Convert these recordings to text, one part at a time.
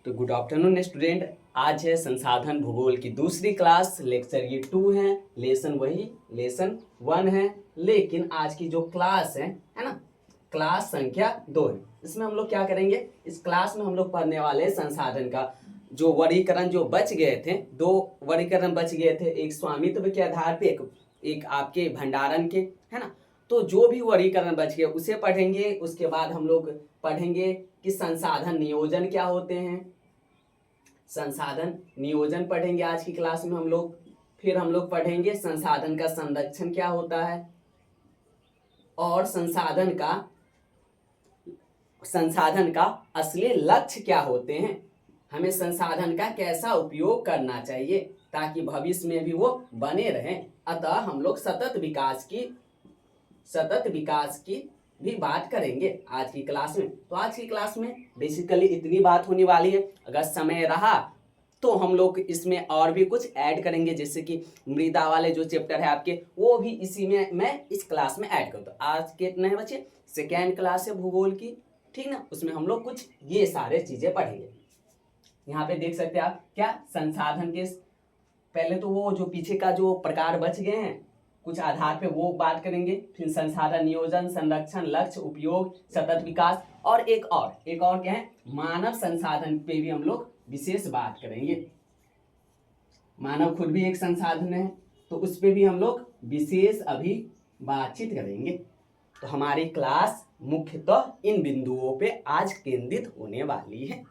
तो good afternoon student. आज है संसाधन भूगोल की दूसरी क्लास, लेक्चर ये 2 है, लेसन वही लेसन 1 है, लेकिन आज की जो क्लास है ना, क्लास संख्या 2 है। इसमें हम लोग क्या करेंगे, इस क्लास में हम लोग पढ़ने वाले हैं संसाधन का जो वर्गीकरण जो बच गए थे, 2 वर्गीकरण बच गए थे, एक स्वामित्व के आधार पे, एक आपके भंडारण के, है ना। तो जो भी वर्गीकरण बच गए उसे पढ़ेंगे। उसके बाद हम लोग पढ़ेंगे कि संसाधन नियोजन क्या होते हैं, संसाधन नियोजन पढ़ेंगे आज की क्लास में हम लोग। फिर हम लोग पढ़ेंगे संसाधन का संरक्षण क्या होता है, और संसाधन का असली लक्ष्य क्या होते हैं, हमें संसाधन का कैसा उपयोग करना चाहिए ताकि भविष्य में भी वो बने रहें। अतः हम लोग सतत विकास की भी बात करेंगे आज की क्लास में। तो आज की क्लास में बेसिकली इतनी बात होने वाली है। अगर समय रहा तो हम लोग इसमें और भी कुछ ऐड करेंगे, जैसे कि मृदा वाले जो चैप्टर है आपके, वो भी इसी में मैं इस क्लास में ऐड करूँ। तो आज के कितने हैं बच्चे, सेकेंड क्लास है भूगोल की, ठीक ना। उसमें हम लोग कुछ ये सारे चीजें पढ़ेंगे। यहाँ पे देख सकते हैं आप क्या संसाधन के पहले तो वो जो पीछे का जो प्रकार बच गए हैं कुछ आधार पे वो बात करेंगे, फिर संसाधन नियोजन, संरक्षण, लक्ष्य, उपयोग, सतत विकास, और एक और क्या है, मानव संसाधन पे भी हम लोग विशेष बात करेंगे। मानव खुद भी एक संसाधन है, तो उस पे भी हम लोग विशेष अभी बातचीत करेंगे। तो हमारी क्लास मुख्यतः इन बिंदुओं पे आज केंद्रित होने वाली है।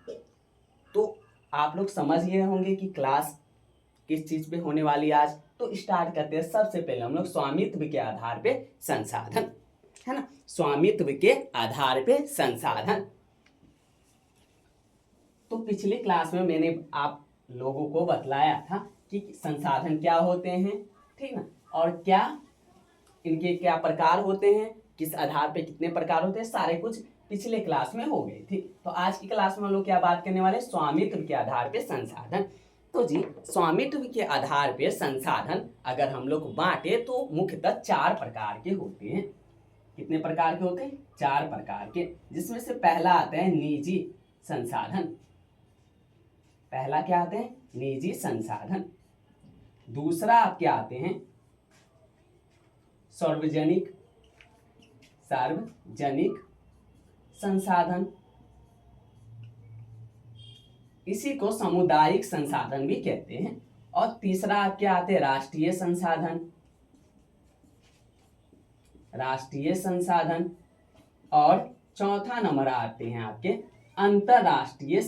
तो आप लोग समझ गए होंगे कि क्लास किस चीज पे होने वाली आज। तो स्टार्ट करते हैं। सबसे पहले हम लोग स्वामित्व के आधार पे संसाधन, है ना, स्वामित्व के आधार पे संसाधन। तो पिछली क्लास में मैंने आप लोगों को बतलाया था कि संसाधन क्या होते हैं, ठीक ना, और क्या इनके क्या प्रकार होते हैं, किस आधार पे कितने प्रकार होते हैं, सारे कुछ पिछले क्लास में हो गई थी। तो आज की क्लास में हम लोग क्या बात करने वाले, स्वामित्व के आधार पे संसाधन। तो जी स्वामित्व के आधार पे संसाधन अगर हम लोग बांटे तो मुख्यतः 4 प्रकार के होते हैं। कितने प्रकार के होते हैं, 4 प्रकार के, जिसमें से पहला आता है निजी संसाधन। पहला क्या आते हैं, निजी संसाधन। दूसरा आपके आते हैं सार्वजनिक संसाधन, इसी को सामुदायिक संसाधन भी कहते हैं। और तीसरा आपके आते हैं राष्ट्रीय संसाधन, और चौथा नंबर आते हैं आपके अंतरराष्ट्रीय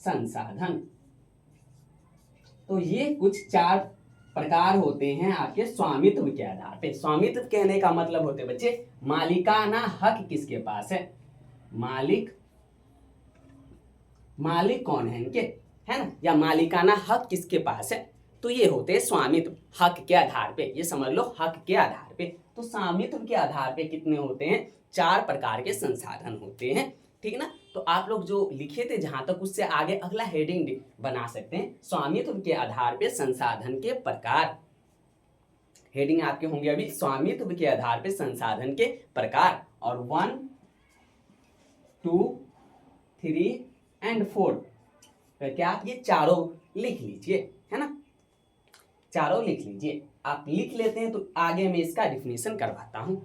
संसाधन। तो ये कुछ 4 प्रकार होते हैं आपके स्वामित्व के आधार पे। स्वामित्व कहने का मतलब होते हैं बच्चे, मालिकाना हक किसके पास है, मालिक कौन है इनके, है ना, या मालिकाना हक किसके पास है। तो ये होते हैं स्वामित्व हक के आधार पे, ये समझ लो हक के आधार पे। तो स्वामित्व के आधार पे कितने होते हैं, 4 प्रकार के संसाधन होते हैं, ठीक ना। तो आप लोग जो लिखे थे जहां तक उससे आगे अगला हेडिंग बना सकते हैं, स्वामित्व के आधार पे संसाधन के प्रकार। हेडिंग आपके होंगे अभी स्वामित्व के आधार पे संसाधन के प्रकार, और 1, 2, 3 एंड 4 करके आप ये चारों लिख लीजिए, है ना, चारों लिख लीजिए। आप लिख लेते हैं तो आगे मैं इसका डिफिनेशन करवाता हूं।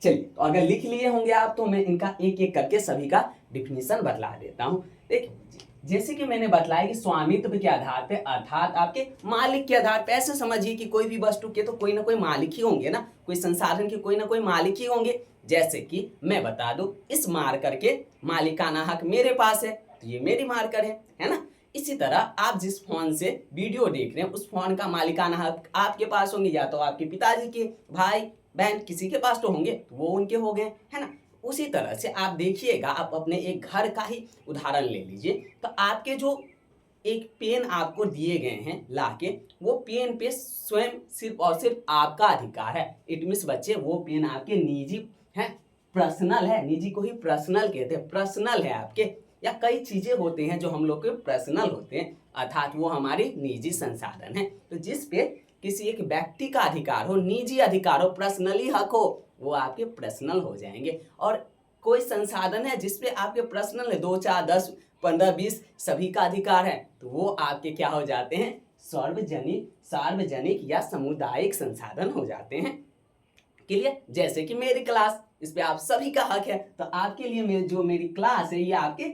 चलिए, तो अगर लिख लिए होंगे आप तो मैं इनका एक एक करके सभी का डिफिनेशन बतला देता हूं। देखिए, जैसे कि मैंने बतलाया कि स्वामित्व के आधार पे अर्थात आपके मालिक के आधार पे, ऐसे समझिए कि कोई भी वस्तु के तो कोई ना कोई मालिक ही होंगे ना, कोई संसाधन के कोई ना कोई मालिक ही होंगे। जैसे कि मैं बता दूं, इस मार्कर के मालिकाना हक मेरे पास है, तो ये मेरी मार्कर है ना। इसी तरह आप जिस फोन से वीडियो देख रहे हैं उस फोन का मालिकाना हक आपके पास होंगे, या तो आपके पिताजी के, भाई बहन किसी के पास तो होंगे, तो वो उनके हो गए, है ना। उसी तरह से आप देखिएगा, आप अपने एक घर का ही उदाहरण ले लीजिए। तो आपके जो एक पेन आपको दिए गए हैं लाके, वो पेन पे स्वयं सिर्फ और सिर्फ आपका अधिकार है। इट मीन्स बच्चे वो पेन आपके निजी है, पर्सनल है, निजी को ही पर्सनल कहते हैं, पर्सनल है आपके। या कई चीजें होते हैं जो हम लोग के पर्सनल होते हैं, अर्थात वो हमारी निजी संसाधन है। तो जिस पे किसी एक व्यक्ति का अधिकार हो, निजी अधिकार हो, पर्सनली हक हो, वो आपके पर्सनल हो जाएंगे। और कोई संसाधन है जिसपे आपके पर्सनल है, 2 4 10 15 20 सभी का अधिकार है, तो वो आपके क्या हो जाते हैं, सार्वजनिक या सामुदायिक संसाधन हो जाते हैं। क्लियर? जैसे कि मेरी क्लास, इस पे आप सभी का हक है, तो आपके लिए जो मेरी क्लास है ये आपके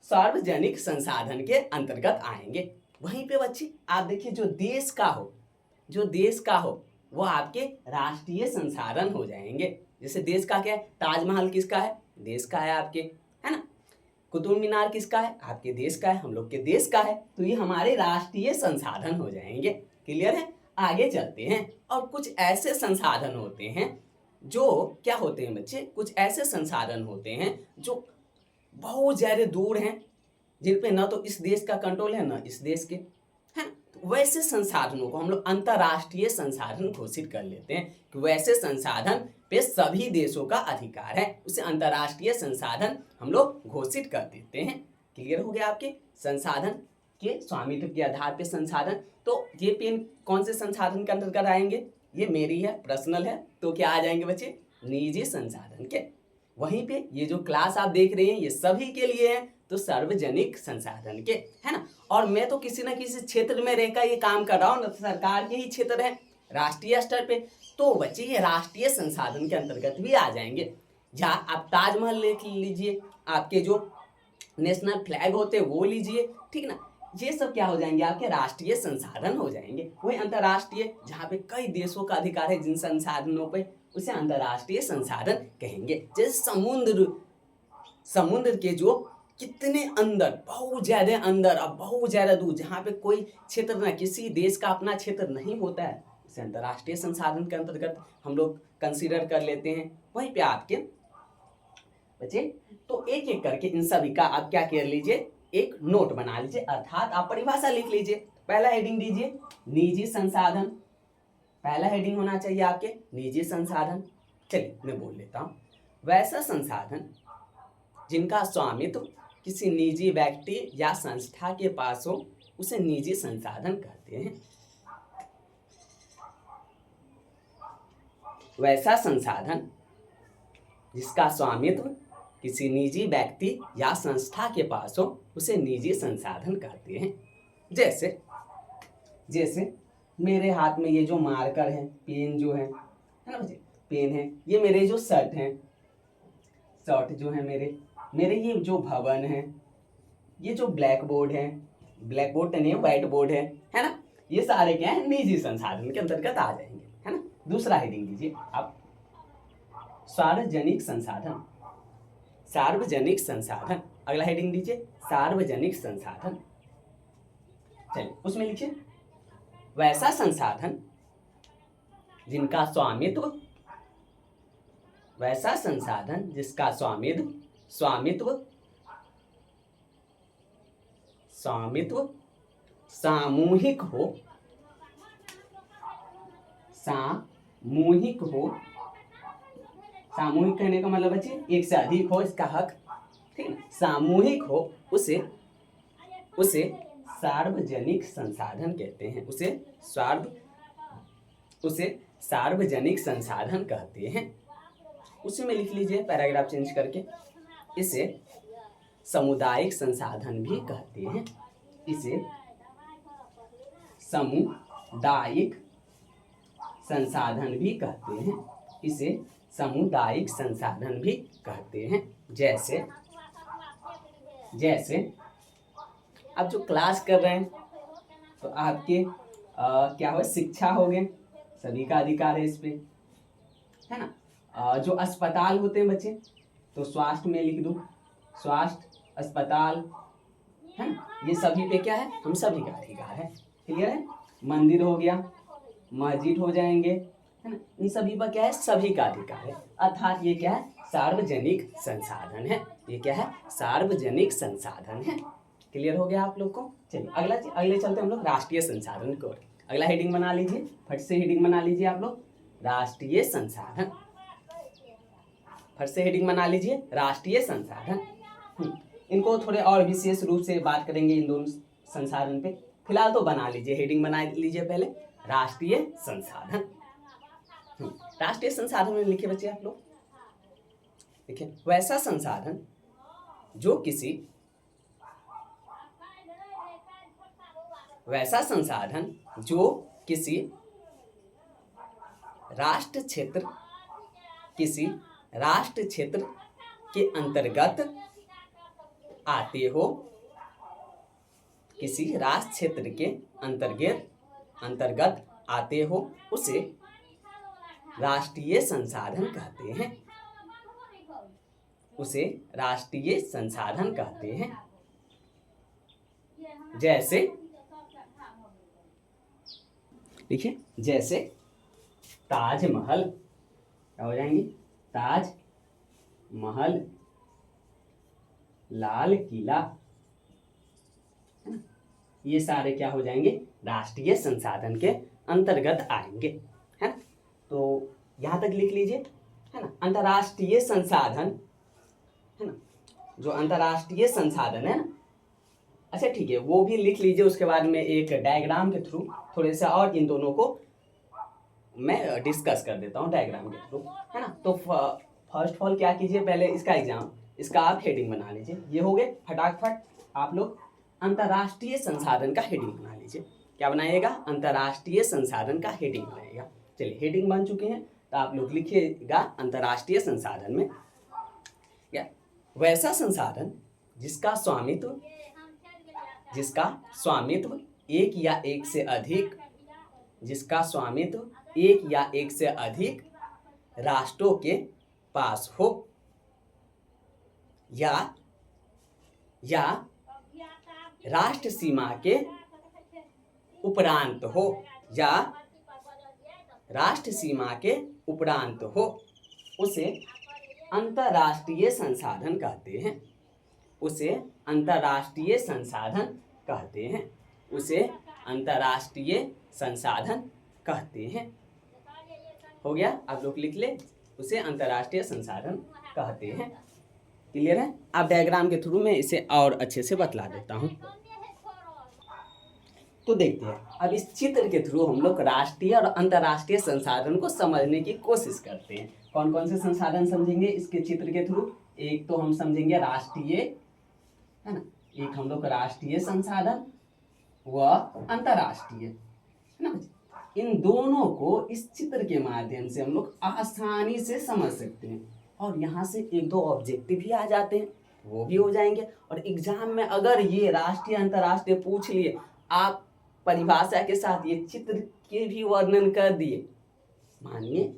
सार्वजनिक संसाधन के अंतर्गत आएंगे। वहीं पे बच्चे आप देखिए, जो देश का हो वो आपके राष्ट्रीय संसाधन हो जाएंगे। जैसे देश का क्या है, ताजमहल किसका है, देश का है आपके, है ना। कुतुब मीनार किसका है, आपके देश का है, हम लोग के देश का है, तो ये हमारे राष्ट्रीय संसाधन हो जाएंगे। क्लियर है? आगे चलते हैं। और कुछ ऐसे संसाधन होते हैं जो क्या होते हैं बच्चे, कुछ ऐसे संसाधन होते हैं जो बहुत ज्यादा दूर हैं, जिन पे ना तो इस देश का कंट्रोल है ना इस देश के, है ना। तो वैसे संसाधनों को हम लोग अंतर्राष्ट्रीय संसाधन घोषित कर लेते हैं कि वैसे संसाधन पे सभी देशों का अधिकार है, उसे अंतर्राष्ट्रीय संसाधन हम लोग घोषित कर देते हैं। क्लियर हो गया? आपके संसाधन के स्वामित्व के आधार पे संसाधन। तो ये पेन कौन से संसाधन के अंतर्गत आएंगे, ये मेरी है, पर्सनल है, तो क्या आ जाएंगे बच्चे, निजी संसाधन के। वहीं पे ये जो क्लास आप देख रहे हैं ये सभी के लिए है, तो सार्वजनिक संसाधन के, है ना। और मैं तो किसी ना किसी क्षेत्र में रहकर ये काम कर रहा हूँ ना, सरकार के ही क्षेत्र है, राष्ट्रीय स्तर पे, तो बच्चे ये राष्ट्रीय संसाधन के अंतर्गत भी आ जाएंगे। जहाँ आप ताजमहल देख लीजिए, आपके जो नेशनल फ्लैग होते हैं वो लीजिए, ठीक ना, ये सब क्या हो जाएंगे, आपके राष्ट्रीय संसाधन हो जाएंगे। वही अंतर्राष्ट्रीय, जहाँ पे कई देशों का अधिकार है जिन संसाधनों पे, उसे अंतर्राष्ट्रीय संसाधन कहेंगे। जैसे समुद्र के जो कितने अंदर, बहुत ज्यादा अंदर और बहुत ज्यादा दूर, जहाँ पे कोई क्षेत्र ना, किसी देश का अपना क्षेत्र नहीं होता है, उसे अंतर्राष्ट्रीय संसाधन के अंतर्गत हम लोग कंसीडर कर लेते हैं। वहीं पे आपके बच्चे, तो एक एक करके इन सभी का आप क्या कर लीजिए, एक नोट बना लीजिए, अर्थात आप परिभाषा लिख लीजिए। पहला हेडिंग दीजिए निजी संसाधन, पहला हेडिंग होना चाहिए आपके निजी संसाधन। चलिए मैं बोल लेता हूँ, वैसा संसाधन जिनका स्वामित्व किसी निजी व्यक्ति या संस्था के पास हो, उसे निजी संसाधन कहते हैं। वैसा संसाधन जिसका स्वामित्व किसी निजी व्यक्ति या संस्था के पास हो, उसे निजी संसाधन कहते हैं। जैसे मेरे हाथ में ये जो मार्कर है, पेन जो है ना बच्चे, पेन है, ये मेरे जो शर्ट जो है, मेरे ये जो भवन है, ये जो ब्लैक बोर्ड है, ब्लैक बोर्ड नहीं व्हाइट बोर्ड है ना, ये सारे क्या है, निजी संसाधन के अंतर्गत आ जाएंगे, है ना। दूसरा हेडिंग दीजिए आप सार्वजनिक संसाधन, सार्वजनिक संसाधन। अगला हेडिंग दीजिए सार्वजनिक संसाधन। चलिए उसमें लिखिए वैसा संसाधन जिनका स्वामित्व, वैसा संसाधन जिसका स्वामित्व सामूहिक हो, सामूहिक कहने का मतलब बच्चे एक से अधिक हो इसका हक, ठीक है, सामूहिक हो, उसे सार्वजनिक संसाधन कहते हैं, उसे सार्वजनिक संसाधन कहते हैं। उसी में लिख लीजिए पैराग्राफ चेंज करके, इसे सामुदायिक संसाधन भी कहते हैं, इसे सामुदायिक संसाधन भी कहते हैं, इसे सामुदायिक संसाधन भी कहते हैं। जैसे आप जो क्लास कर रहे हैं तो आपके क्या हो, शिक्षा हो गए, सभी का अधिकार है इस पे, है ना। जो अस्पताल होते हैं बच्चे, तो स्वास्थ्य में लिख दो, स्वास्थ्य अस्पताल, है ना, ये सभी पे क्या है, हम सभी का अधिकार है। क्लियर है? मंदिर हो गया, मस्जिद हो जाएंगे, है ना, इन सभी पर क्या है, सभी का अधिकार है, अर्थात ये क्या है, सार्वजनिक संसाधन है। ये क्या है, सार्वजनिक संसाधन है। क्लियर हो गया आप लोग को। चलिए अगले चलते हम लोग राष्ट्रीय संसाधन को। अगला हेडिंग बना लीजिए, फट से हेडिंग बना लीजिए आप लोग, राष्ट्रीय संसाधन। फट से हेडिंग बना लीजिए, राष्ट्रीय संसाधन। इनको थोड़े और विशेष रूप से बात करेंगे इन दोनों संसाधन पे। फिलहाल तो बना लीजिए, हेडिंग बना लीजिए पहले, राष्ट्रीय संसाधन। राष्ट्रीय संसाधन में लिखे बच्चे आप लोग, देखिए, वैसा संसाधन जो किसी राष्ट्र क्षेत्र के अंतर्गत आते हो, किसी राष्ट्र क्षेत्र के अंतर्गत आते हो, उसे राष्ट्रीय संसाधन कहते हैं, उसे राष्ट्रीय संसाधन कहते हैं। जैसे देखिए, जैसे ताजमहल, क्या हो जाएंगे, ताजमहल, लाल किला, ये सारे क्या हो जाएंगे, राष्ट्रीय संसाधन के अंतर्गत आएंगे, है ना। तो यहां तक लिख लीजिए, है ना। अंतर्राष्ट्रीय संसाधन, है ना, जो अंतर्राष्ट्रीय संसाधन है ना, अच्छा ठीक है, वो भी लिख लीजिए। उसके बाद में एक डायग्राम के थ्रू थोड़े से और इन दोनों को मैं डिस्कस कर देता हूँ डायग्राम के थ्रू, है ना। तो फर्स्ट ऑफ ऑल क्या कीजिए, पहले इसका आप हेडिंग बना लीजिए। ये हो गए, फटाफट आप लोग अंतर्राष्ट्रीय संसाधन का हेडिंग बना लीजिए। क्या बनाइएगा, अंतर्राष्ट्रीय संसाधन का हेडिंग बनाइएगा। चलिए, हेडिंग बन चुके हैं, तो आप लोग लिखिएगा अंतर्राष्ट्रीय संसाधन में, क्या, वैसा संसाधन जिसका स्वामित्व एक या एक से अधिक राष्ट्रों के पास हो, या राष्ट्र सीमा के उपरांत हो, उसे अंतर्राष्ट्रीय संसाधन कहते हैं, उसे अंतर्राष्ट्रीय संसाधन कहते हैं। हो गया, आप लोग लिख ले, उसे अंतर्राष्ट्रीय संसाधन कहते हैं। क्लियर है। आप डायग्राम के थ्रू मैं इसे और अच्छे से बतला देता हूँ। तो देखते हैं, अब इस चित्र के थ्रू हम लोग राष्ट्रीय और अंतर्राष्ट्रीय संसाधन को समझने की कोशिश करते हैं। कौन कौन से संसाधन समझेंगे इसके चित्र के थ्रू? एक तो हम समझेंगे राष्ट्रीय, है ना, एक हम लोग राष्ट्रीय संसाधन व अंतर्राष्ट्रीय, है ना। इन दोनों को इस चित्र के माध्यम से हम लोग आसानी से समझ सकते हैं, और यहाँ से एक दो ऑब्जेक्टिव भी आ जाते हैं, वो भी हो जाएंगे। और एग्जाम में अगर ये राष्ट्रीय अंतर्राष्ट्रीय पूछ लिए, आप परिभाषा के साथ ये चित्र के भी वर्णन कर दिए, मानिए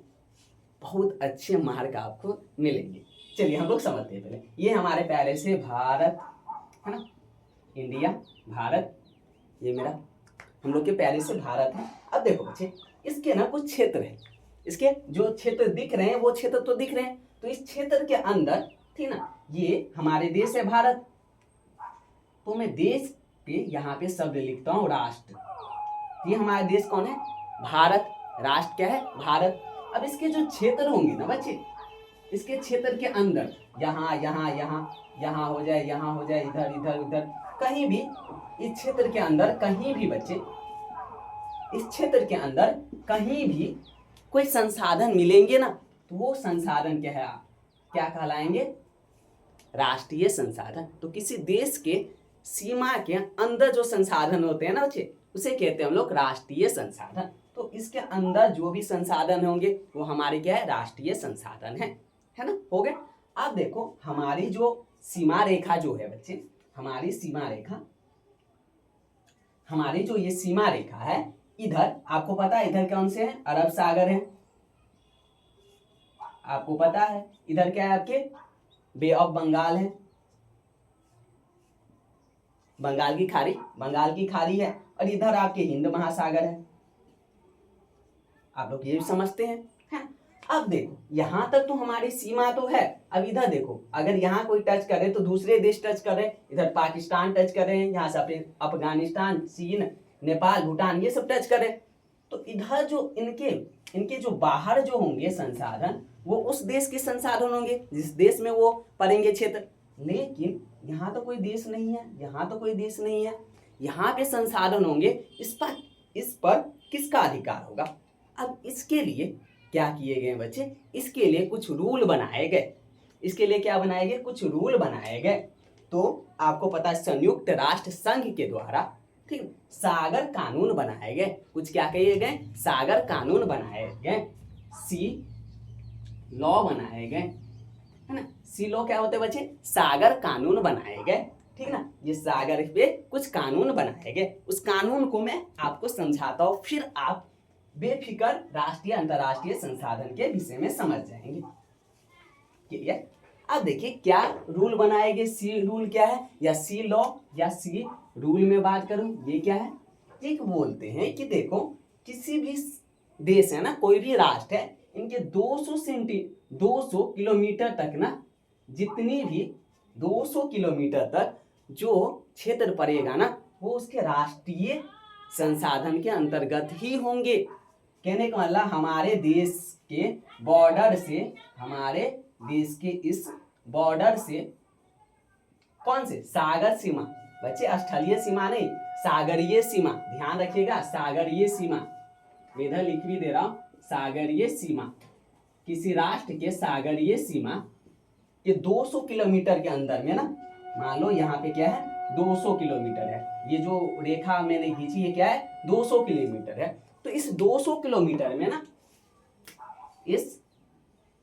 बहुत अच्छे मार्क आपको मिलेंगे। चलिए हम लोग समझते हैं। पहले ये हमारे प्यारे से भारत, है ना, इंडिया, भारत, ये मेरा हम लोग के प्यारे से भारत है। अब देखो बच्चे, इसके ना कुछ क्षेत्र है, इसके जो क्षेत्र दिख रहे हैं वो क्षेत्र तो दिख रहे हैं, तो इस क्षेत्र के अंदर, ठीक ना, ये हमारे देश है भारत, तो मैं देश पे यहाँ पे शब्द लिखता हूँ राष्ट्र। ये हमारा देश कौन है? भारत। राष्ट्र क्या है? भारत। अब इसके जो क्षेत्र होंगे ना बच्चे, इसके क्षेत्र के अंदर यहाँ यहाँ यहाँ यहाँ हो जाए, यहाँ हो जाए, इधर इधर उधर, कहीं भी इस क्षेत्र के अंदर कहीं भी बच्चे, इस क्षेत्र के अंदर कहीं भी कोई संसाधन मिलेंगे ना, तो वो संसाधन क्या है, क्या कहलाएंगे? राष्ट्रीय संसाधन। तो किसी देश के सीमा के अंदर जो संसाधन होते हैं ना बच्चे, उसे कहते हैं हम लोग राष्ट्रीय संसाधन। तो इसके अंदर जो भी संसाधन होंगे वो हमारे क्या है? राष्ट्रीय संसाधन है ना। हो गया। अब देखो हमारी जो सीमा रेखा जो है बच्चे, हमारी जो ये सीमा रेखा है, इधर आपको पता है इधर कौन से है? अरब सागर है, आपको पता है। इधर क्या है आपके? बे ऑफ बंगाल है, बंगाल की खाड़ी है, और इधर आपके हिंद महासागर है। आप लोग ये भी समझते हैं, है? अब देखो यहाँ तक तो हमारी सीमा तो है। अब इधर देखो, अगर यहाँ कोई टच करे तो दूसरे देश टच करे, इधर पाकिस्तान टच करे, यहाँ से अफगानिस्तान, चीन, नेपाल, भूटान, ये सब टच करे, तो इधर जो इनके जो बाहर जो होंगे संसाधन, वो उस देश के संसाधन होंगे जिस देश में वो पड़ेंगे क्षेत्र। लेकिन यहाँ तो कोई देश नहीं है, यहाँ तो कोई देश नहीं है, यहाँ पे संसाधन होंगे, इस पर किसका अधिकार होगा। अब इसके लिए क्या किए गए बच्चे, इसके लिए कुछ रूल बनाए गए। इसके लिए क्या बनाए गए, कुछ रूल बनाए गए। तो आपको पता है संयुक्त राष्ट्र संघ के द्वारा, ठीक, सागर कानून बनाए गए। कुछ क्या कहे गए, सागर कानून बनाए गए, सी लॉ बनाए गए, है ना। सी लॉ क्या होते हैं बच्चे, सागर कानून बनाए गए, ठीक ना। ये सागर पे कुछ कानून बनाए गए, उस कानून को मैं आपको समझाता हूँ, फिर आप बेफिक्र राष्ट्रीय अंतर्राष्ट्रीय संसाधन के विषय में समझ जाएंगे। क्लियर। अब देखिए क्या रूल बनाए गए, सी रूल क्या है, या सी लॉ या सी रूल में बात करूं, ये क्या है, एक बोलते हैं कि देखो किसी भी देश है ना, कोई भी राष्ट्र है, इनके 200 किलोमीटर तक ना, जितनी भी 200 किलोमीटर तक जो क्षेत्र पड़ेगा ना, वो उसके राष्ट्रीय संसाधन के अंतर्गत ही होंगे। कहने का मतलब हमारे देश के बॉर्डर से, हमारे देश के इस बॉर्डर से, कौन से, सागर सीमा बच्चे, स्थलीय सीमा नहीं, सागरीय सीमा, ध्यान रखिएगा, सागरीय सीमा, मैं इधर लिख भी दे रहा हूं, सागरीय सीमा, किसी राष्ट्र के सागरीय सीमा के 200 किलोमीटर के अंदर में ना, मान लो यहाँ पे क्या है, 200 किलोमीटर है, ये जो रेखा मैंने खींची ये क्या है, 200 किलोमीटर है। तो इस 200 किलोमीटर में ना, इस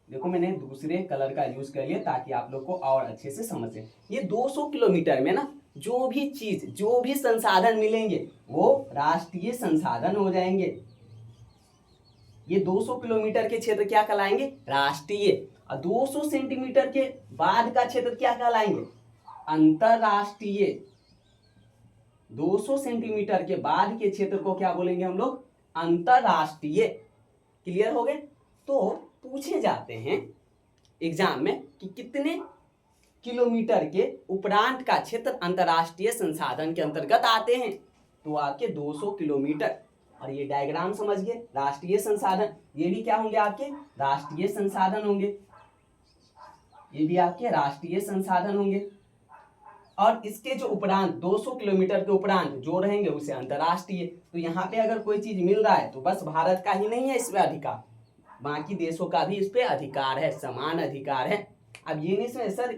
देखो मैंने दूसरे कलर का यूज कर लिया ताकि आप लोग को और अच्छे से समझे। ये 200 किलोमीटर में ना, जो भी चीज, जो भी संसाधन मिलेंगे वो राष्ट्रीय संसाधन हो जाएंगे। ये 200 किलोमीटर के क्षेत्र क्या कहलाएंगे, राष्ट्रीय। और 200 सेंटीमीटर के बाद का क्षेत्र क्या कहलाएंगे, अंतरराष्ट्रीय। 200 सेंटीमीटर के बाद के क्षेत्र को क्या बोलेंगे हम लोग, अंतरराष्ट्रीय। क्लियर हो गए। तो पूछे जाते हैं एग्जाम में कि कितने किलोमीटर के उपरांत का क्षेत्र अंतरराष्ट्रीय संसाधन के अंतर्गत आते हैं, तो आपके 200 किलोमीटर। और ये डायग्राम समझिए, राष्ट्रीय संसाधन, ये भी क्या होंगे आपके, राष्ट्रीय संसाधन होंगे, ये भी आपके राष्ट्रीय संसाधन होंगे। और इसके जो उपरांत 200 किलोमीटर के उपरांत जो रहेंगे उसे अंतरराष्ट्रीय। तो यहाँ पे अगर कोई चीज मिल रहा है तो बस भारत का ही नहीं है इस पे अधिकार, बाकी देशों का भी इस पे अधिकार है, समान अधिकार है। अब ये नहीं समझ सर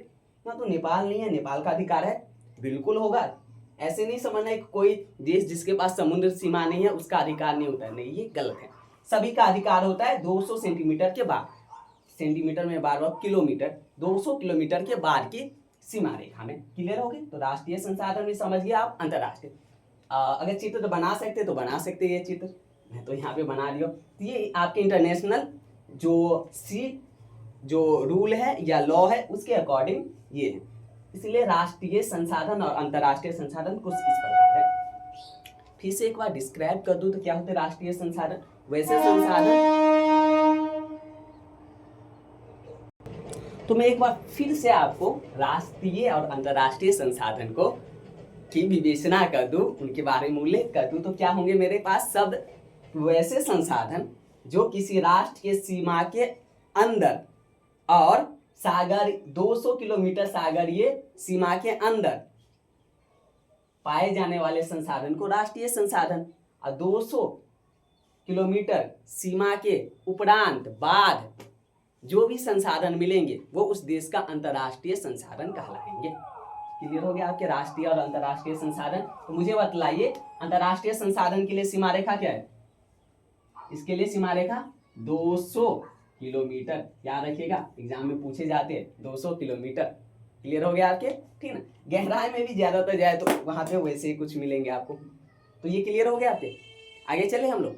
ना, तो नेपाल नहीं है, नेपाल का अधिकार है, बिल्कुल होगा। ऐसे नहीं समझना है कि कोई देश जिसके पास समुद्र सीमा नहीं है उसका अधिकार नहीं होता है, नहीं, ये गलत है। सभी का अधिकार होता है 200 सेंटीमीटर के बाद, सेंटीमीटर में बार किलोमीटर, 200 किलोमीटर के बाद की सीमा रेखा में। क्लियर हो गए। तो राष्ट्रीय संसाधन भी समझिए आप, अंतरराष्ट्रीय। अगर चित्र तो बना सकते तो बना सकते, ये चित्र मैं तो यहाँ पे बना लियो। तो ये आपके इंटरनेशनल जो रूल है या लॉ है उसके अकॉर्डिंग ये है। इसलिए राष्ट्रीय संसाधन और अंतरराष्ट्रीय संसाधन कुछ इस प्रकार है। फिर से एक बार डिस्क्राइब कर दूं तो क्या होते हैं राष्ट्रीय संसाधन, वैसे संसाधन। तो मैं एक बार फिर से आपको राष्ट्रीय और अंतरराष्ट्रीय संसाधन को की विवेचना कर दूं, उनके बारे में उल्लेख कर दूं, तो क्या होंगे मेरे पास शब्द, वैसे संसाधन जो किसी राष्ट्र के सीमा के अंदर और सागर 200 किलोमीटर सागरीय सीमा के अंदर पाए जाने वाले संसाधन को राष्ट्रीय संसाधन, और 200 किलोमीटर सीमा के उपरांत बाद जो भी संसाधन मिलेंगे वो उस देश का अंतरराष्ट्रीय संसाधन कहलाएंगे। क्लियर हो गया आपके राष्ट्रीय और अंतरराष्ट्रीय संसाधन। तो मुझे बतलाइए अंतरराष्ट्रीय संसाधन के लिए सीमा रेखा क्या है, इसके लिए सीमा रेखा 200 किलोमीटर, याद रखिएगा एग्जाम में पूछे जाते हैं 200 किलोमीटर। क्लियर हो गया आपके, ठीक ना। गहराई में भी ज्यादातर जाए तो वहां पे वैसे ही कुछ मिलेंगे आपको। तो ये क्लियर हो गया आपके। आगे चले हम लोग।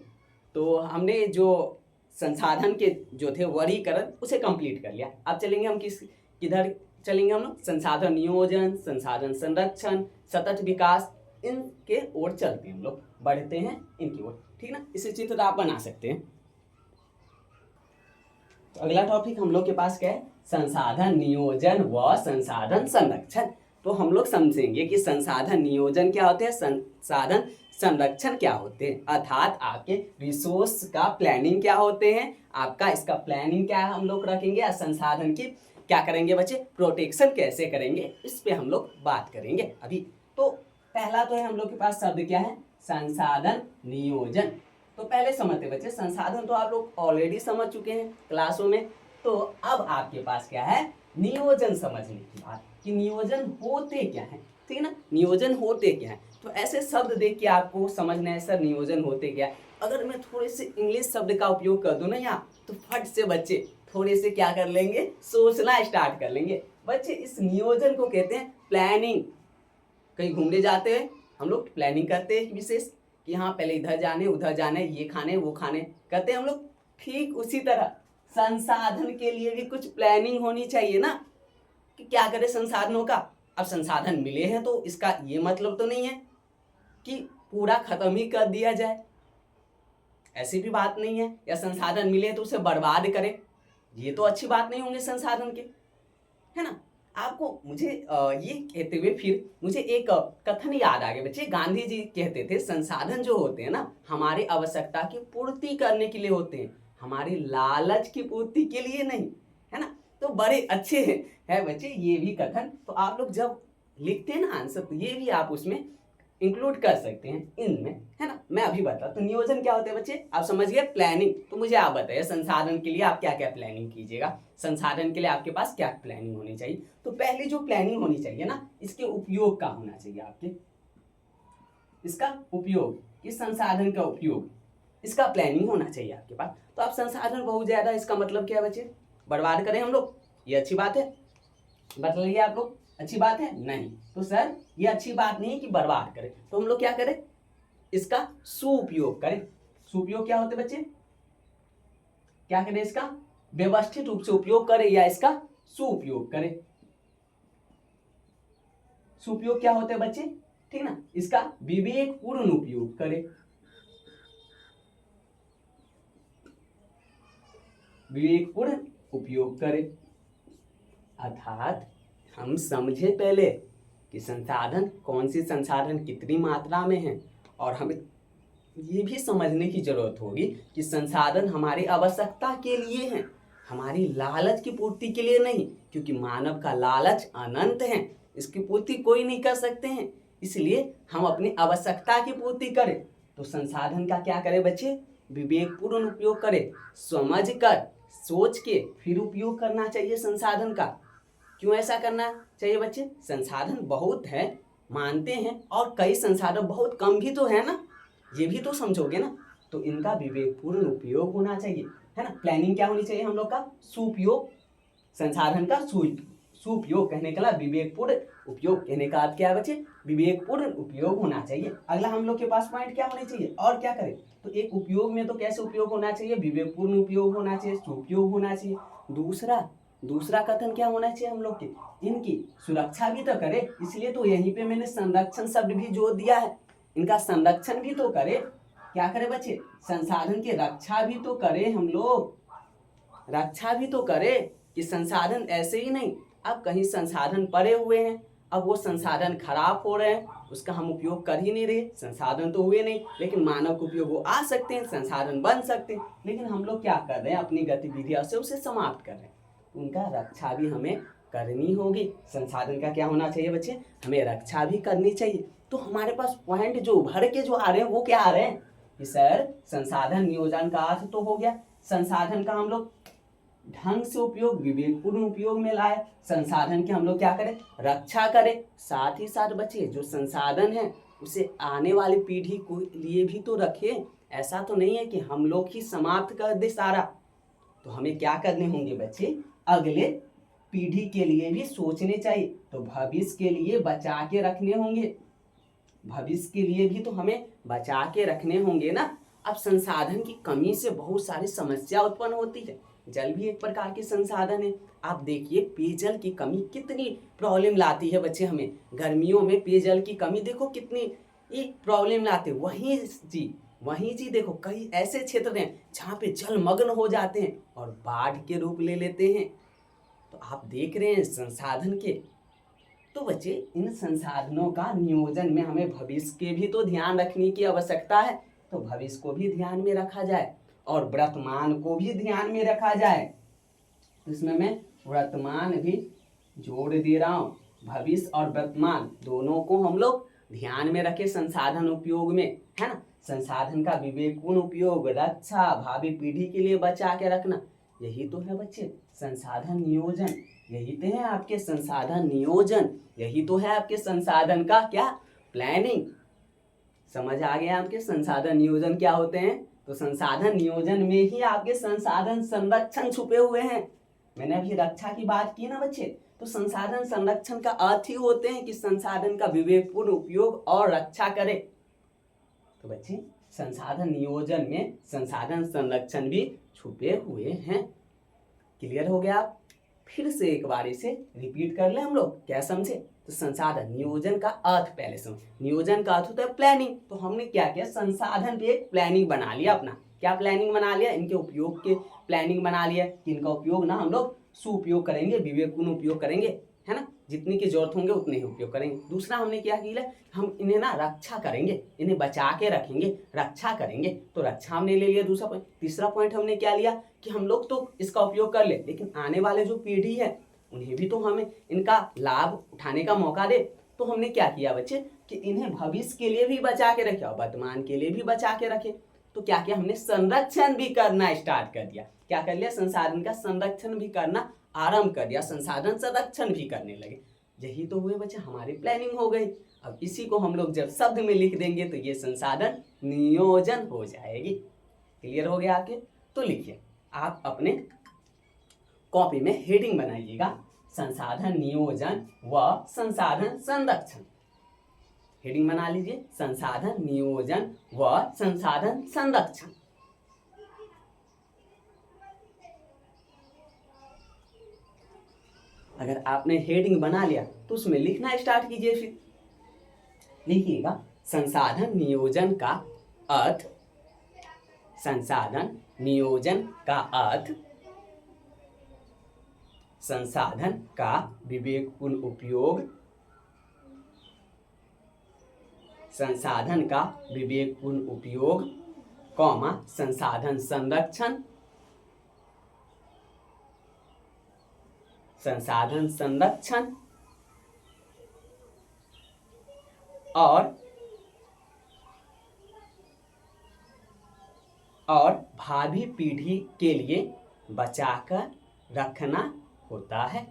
तो हमने जो संसाधन के जो थे वर्गीकरण उसे कंप्लीट कर लिया। अब चलेंगे हम किधर चलेंगे हम लोग, संसाधन नियोजन, संसाधन संरक्षण, सतत विकास, इनके ओर चलते हैं हम लोग, बढ़ते हैं इनकी ओर, ठीक ना। इसे चित्र आप बना सकते हैं। तो अगला टॉपिक हम लोग के पास क्या है, संसाधन नियोजन व संसाधन संरक्षण। तो हम लोग समझेंगे कि संसाधन नियोजन क्या होते हैं, संसाधन संरक्षण क्या होते हैं, अर्थात आपके रिसोर्स का प्लानिंग क्या होते हैं, आपका इसका प्लानिंग क्या है हम लोग रखेंगे, या संसाधन की क्या करेंगे बच्चे, प्रोटेक्शन कैसे करेंगे, इस पे हम लोग बात करेंगे अभी। तो पहला तो है हम लोग के पास शब्द क्या है, संसाधन नियोजन। तो पहले समझते बच्चे, संसाधन तो आप लोग ऑलरेडी समझ चुके हैं क्लासों में। तो अब आपके पास क्या है, नियोजन समझने की बात, कि नियोजन होते क्या है, ठीक है ना, नियोजन होते क्या है। तो ऐसे शब्द देख के आपको समझना है सर नियोजन होते क्या है। अगर मैं थोड़े से इंग्लिश शब्द का उपयोग कर दूं ना यहाँ, तो फट से बच्चे थोड़े से क्या कर लेंगे, सोचना स्टार्ट कर लेंगे। बच्चे इस नियोजन को कहते हैं प्लानिंग। कहीं घूमने जाते हैं हम लोग, प्लानिंग करते हैं विशेष कि हाँ पहले इधर जाने उधर जाने, ये खाने वो खाने करते हैं हम लोग। ठीक उसी तरह संसाधन के लिए भी कुछ प्लानिंग होनी चाहिए ना, कि क्या करें संसाधनों का। अब संसाधन मिले हैं तो इसका ये मतलब तो नहीं है कि पूरा खत्म ही कर दिया जाए, ऐसी भी बात नहीं है। या संसाधन मिले तो उसे बर्बाद करें, ये तो अच्छी बात नहीं होंगे संसाधन के, है ना। आपको मुझे ये कहते हुए फिर मुझे एक कथन याद आ गया बच्चे। गांधी जी कहते थे संसाधन जो होते हैं ना, हमारी आवश्यकता की पूर्ति करने के लिए होते हैं, हमारी लालच की पूर्ति के लिए नहीं, है ना। तो बड़े अच्छे है बच्चे ये भी कथन। तो आप लोग जब लिखते हैं ना आंसर, तो ये भी आप उसमें इंक्लूड कर सकते हैं इनमें, है ना। मैं अभी बता, तो नियोजन क्या होता है बच्चे, आप समझ गए, प्लानिंग। तो मुझे आप बताइए संसाधन के लिए आप क्या क्या प्लानिंग कीजिएगा, संसाधन के लिए आपके पास क्या प्लानिंग होनी चाहिए। तो पहली जो प्लानिंग होनी चाहिए ना, इसके उपयोग का होना चाहिए आपके, इसका उपयोग, इस संसाधन का उपयोग, इसका प्लानिंग होना चाहिए आपके पास। तो आप संसाधन बहुत ज्यादा, इसका मतलब क्या है बच्चे, बर्बाद करें हम लोग, ये अच्छी बात है, बताइए आप लोग अच्छी बात है नहीं। तो सर ये अच्छी बात नहीं है कि बर्बाद करें, तो हम लोग क्या करें, इसका सुउपयोग करें। सुउपयोग क्या होते बच्चे, क्या करें, इसका व्यवस्थित रूप से उपयोग करें या इसका सुउपयोग करें। सुउपयोग क्या होते हैं बच्चे, ठीक ना, इसका विवेकपूर्ण उपयोग करें, विवेकपूर्ण उपयोग करें। अर्थात हम समझे पहले कि संसाधन कौन सी संसाधन कितनी मात्रा में है, और हमें ये भी समझने की जरूरत होगी कि संसाधन हमारी आवश्यकता के लिए हैं, हमारी लालच की पूर्ति के लिए नहीं, क्योंकि मानव का लालच अनंत है, इसकी पूर्ति कोई नहीं कर सकते हैं। इसलिए हम अपनी आवश्यकता की पूर्ति करें। तो संसाधन का क्या करें बच्चे, विवेकपूर्ण उपयोग करें, समझ कर सोच के फिर उपयोग करना चाहिए संसाधन का। क्यों ऐसा करना चाहिए बच्चे, संसाधन बहुत है मानते हैं, और कई संसाधन बहुत कम भी तो है ना, ये भी तो समझोगे ना। तो इनका विवेकपूर्ण उपयोग होना चाहिए, है ना। प्लानिंग क्या होनी चाहिए हम लोग का, सुउपयोग, संसाधन का सुउपयोग कहने का विवेकपूर्ण उपयोग कहने का अर्थ क्या है बच्चे, विवेकपूर्ण उपयोग होना चाहिए। अगला हम लोग के पास पॉइंट क्या होने चाहिए, और क्या करें, तो एक उपयोग में तो कैसे उपयोग होना चाहिए, विवेकपूर्ण उपयोग होना चाहिए, सुउपयोग होना चाहिए। दूसरा कथन क्या होना चाहिए हम लोग के, इनकी सुरक्षा भी तो करे, इसलिए तो यहीं पे मैंने संरक्षण शब्द भी जोड़ दिया है, इनका संरक्षण भी तो करे। क्या करे बच्चे, संसाधन की रक्षा भी तो करे हम लोग, रक्षा भी तो करे, कि संसाधन ऐसे ही नहीं, अब कहीं संसाधन पड़े हुए हैं, अब वो संसाधन खराब हो रहे हैं, उसका हम उपयोग कर ही नहीं रहे, संसाधन तो हुए नहीं, लेकिन मानव के उपयोग वो आ सकते हैं, संसाधन बन सकते हैं, लेकिन हम लोग क्या कर रहे हैं, अपनी गतिविधियों से उसे समाप्त कर रहे हैं। उनका रक्षा भी हमें करनी होगी। संसाधन का क्या होना चाहिए बच्चे, हमें रक्षा भी करनी चाहिए। तो हमारे पास पॉइंट जो उभर के जो आ रहे हैं वो क्या आ रहे हैं कि सर संसाधन नियोजन का अर्थ तो हो गया, संसाधन का हम लोग ढंग से उपयोग, विवेकपूर्ण उपयोग में लाए, संसाधन की हम लोग क्या करें, रक्षा करें। साथ ही साथ बच्चे जो संसाधन है उसे आने वाली पीढ़ी को लिए भी तो रखें, ऐसा तो नहीं है कि हम लोग ही समाप्त कर दे सारा। तो हमें क्या करने होंगे बच्चे, अगले पीढ़ी के लिए भी सोचने चाहिए, तो भविष्य के लिए बचा के रखने होंगे, भविष्य के लिए भी तो हमें बचा के रखने होंगे ना। अब संसाधन की कमी से बहुत सारी समस्या उत्पन्न होती है, जल भी एक प्रकार के संसाधन है। आप देखिए पेयजल की कमी कितनी प्रॉब्लम लाती है बच्चे, हमें गर्मियों में पेयजल की कमी देखो कितनी प्रॉब्लम लाते। वहीं जी वहीं जी देखो कई ऐसे क्षेत्र हैं जहाँ पे जलमग्न हो जाते हैं और बाढ़ के रूप ले लेते हैं। तो आप देख रहे हैं संसाधन के, तो बच्चे इन संसाधनों का नियोजन में हमें भविष्य के भी तो ध्यान रखने की आवश्यकता है। तो भविष्य को भी ध्यान में रखा जाए और वर्तमान को भी ध्यान में रखा जाए। तो इसमें मैं वर्तमान भी जोड़ दे रहा हूँ। भविष्य और वर्तमान दोनों को हम लोग ध्यान में रखे संसाधन उपयोग में, है ना। संसाधन का विवेकपूर्ण उपयोग, रक्षा, भावी पीढ़ी के लिए बचा के रखना, यही तो है बच्चे संसाधन नियोजन। यही तो है आपके संसाधन नियोजन, यही तो है आपके संसाधन का क्या, प्लानिंग। समझ आ गया आपके संसाधन नियोजन क्या होते हैं। तो संसाधन नियोजन में ही आपके संसाधन संरक्षण छुपे हुए हैं। मैंने अभी रक्षा की बात की ना बच्चे, तो संसाधन संरक्षण का अर्थ ही होते हैं कि संसाधन का विवेकपूर्ण उपयोग और रक्षा करे। तो बच्चे संसाधन नियोजन में संसाधन संरक्षण भी छुपे हुए हैं। क्लियर हो गया आप। फिर से एक बार इसे रिपीट कर ले हम लोग, क्या समझे। तो संसाधन नियोजन का अर्थ पहले समझ। नियोजन का अर्थ होता है प्लानिंग। तो हमने क्या किया, संसाधन पे एक प्लानिंग बना लिया अपना। क्या प्लानिंग बना लिया, इनके उपयोग के प्लानिंग बना लिया कि इनका उपयोग ना हम लोग सुउपयोग करेंगे, विवेकपूर्ण उपयोग करेंगे, है ना। जितनी की जरूरत होंगे उतने ही उपयोग करेंगे। दूसरा हमने क्या किया, हम इन्हें ना रक्षा करेंगे, इन्हें बचा के रखेंगे, रक्षा करेंगे। तो रक्षा हमने ले लिया दूसरा पॉइंट। तीसरा पॉइंट हमने क्या लिया कि हम लोग तो इसका उपयोग कर ले, लेकिन आने वाले जो पीढ़ी है उन्हें भी तो हमें इनका लाभ उठाने का मौका दे। तो हमने क्या किया बच्चे कि इन्हें भविष्य के लिए भी बचा के रखे और वर्तमान के लिए भी बचा के रखे। तो क्या किया हमने, संरक्षण भी करना स्टार्ट कर दिया। क्या कर लिया, संसाधन का संरक्षण भी करना आरंभ कर दिया, संसाधन संरक्षण भी करने लगे। यही तो हुए बच्चे हमारी प्लानिंग हो गई। अब इसी को हम लोग जब शब्द में लिख देंगे तो ये संसाधन नियोजन हो जाएगी। क्लियर हो गया आपके। तो लिखिए आप अपने कॉपी में हेडिंग बनाइएगा, संसाधन नियोजन व संसाधन संरक्षण। हेडिंग बना लीजिए, संसाधन नियोजन व संसाधन संरक्षण। अगर आपने हेडिंग बना लिया तो उसमें लिखना स्टार्ट कीजिए। फिर लिखिएगा संसाधन नियोजन का अर्थ, संसाधन नियोजन का अर्थ संसाधन का विवेकपूर्ण उपयोग, संसाधन का विवेकपूर्ण उपयोग, कॉमा संसाधन संरक्षण, संसाधन संरक्षण और भावी पीढ़ी के लिए बचाकर रखना होता है।